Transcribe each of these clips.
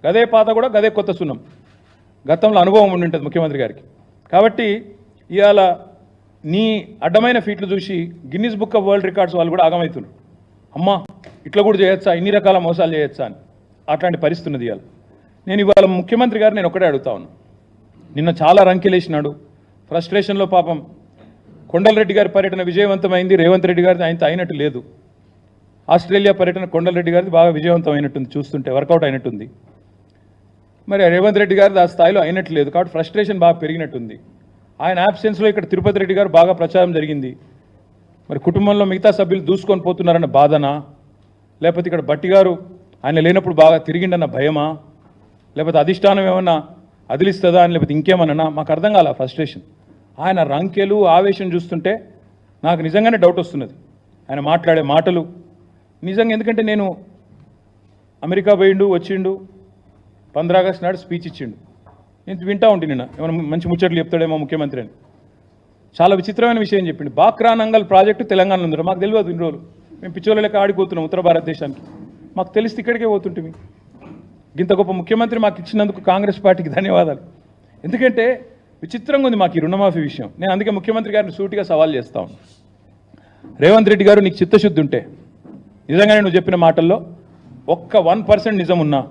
గదే పాత కూడా గదే కొత్త సున్నం. గతంలో అనుభవం ఉండి ఉంటుంది ముఖ్యమంత్రి గారికి. కాబట్టి ఇవాళ నీ అడ్డమైన ఫీట్లు చూసి Guinness book of world records వాళ్ళు కూడా ఆగమవుతున్నారు. అమ్మా ఇట్లా కూడా చేయొచ్చా, ఇన్ని రకాల మోసాలు చేయొచ్చా అని. అట్లాంటి పరిస్థితి ఉన్నది ఇవాళ. నేను ఇవాళ ముఖ్యమంత్రి గారు నేను ఒకటే అడుగుతా ఉన్నాను. నిన్న చాలా రంకెలేసినాడు, ఫ్రస్ట్రేషన్లో పాపం కొండలరెడ్డి గారి పర్యటన విజయవంతమైంది, రేవంత్ రెడ్డి గారిది ఆయనతో అయినట్టు లేదు. ఆస్ట్రేలియా పర్యటన కొండలరెడ్డి గారిది బాగా విజయవంతమైనట్టుంది, చూస్తుంటే వర్కౌట్ అయినట్టుంది. మరి రేవంత్ రెడ్డి గారిది ఆ స్థాయిలో అయినట్టు లేదు, కాబట్టి ఫ్రస్ట్రేషన్ బాగా పెరిగినట్టుంది. ఆయన యాబ్సెన్స్లో ఇక్కడ తిరుపతి రెడ్డి గారు బాగా ప్రచారం జరిగింది. మరి కుటుంబంలో మిగతా సభ్యులు దూసుకొని పోతున్నారన్న బాధనా, లేకపోతే ఇక్కడ బట్టి గారు ఆయన లేనప్పుడు బాగా తిరిగిండన్న భయమా, లేకపోతే అధిష్టానం ఏమన్నా అదిలిస్తుందా అని, లేకపోతే ఇంకేమన్నా మాకు అర్థం కాల ఫ్రస్ట్రేషన్. ఆయన రంకెలు ఆవేశం చూస్తుంటే నాకు నిజంగానే డౌట్ వస్తున్నది. ఆయన మాట్లాడే మాటలు నిజంగా, ఎందుకంటే నేను అమెరికా పోయిండు వచ్చిండు 15 ఆగస్టు నాడు స్పీచ్ ఇచ్చిండు, నేను వింటా ఉంటే నిన్న ఏమైనా మంచి ముచ్చట్లు చెప్తాడేమో ముఖ్యమంత్రి అని. చాలా విచిత్రమైన విషయం చెప్పిండు. బాక్రా నంగల్ ప్రాజెక్టు తెలంగాణలో ఉందో మాకు తెలియదు. ఇన్ని రోజులు మేము పిచ్చోళ్ళ లెక్క ఆడిపోతున్నాం ఉత్తర భారతదేశానికి. మాకు తెలిస్తే ఇక్కడికే పోతుంటే ఇంత గొప్ప ముఖ్యమంత్రి మాకు ఇచ్చినందుకు కాంగ్రెస్ పార్టీకి ధన్యవాదాలు. ఎందుకంటే విచిత్రంగా ఉంది మాకు ఈ రుణమాఫీ విషయం. నేను అందుకే ముఖ్యమంత్రి గారిని సూటిగా సవాల్ చేస్తా ఉన్నాను. రేవంత్ రెడ్డి గారు నీకు చిత్తశుద్ధి ఉంటే నిజంగానే నువ్వు చెప్పిన మాటల్లో ఒక్క 1% నిజం ఉన్నా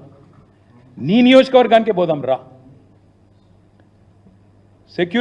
నీ నియోజకవర్గానికే పోదాం రా. సెక్యూరిటీ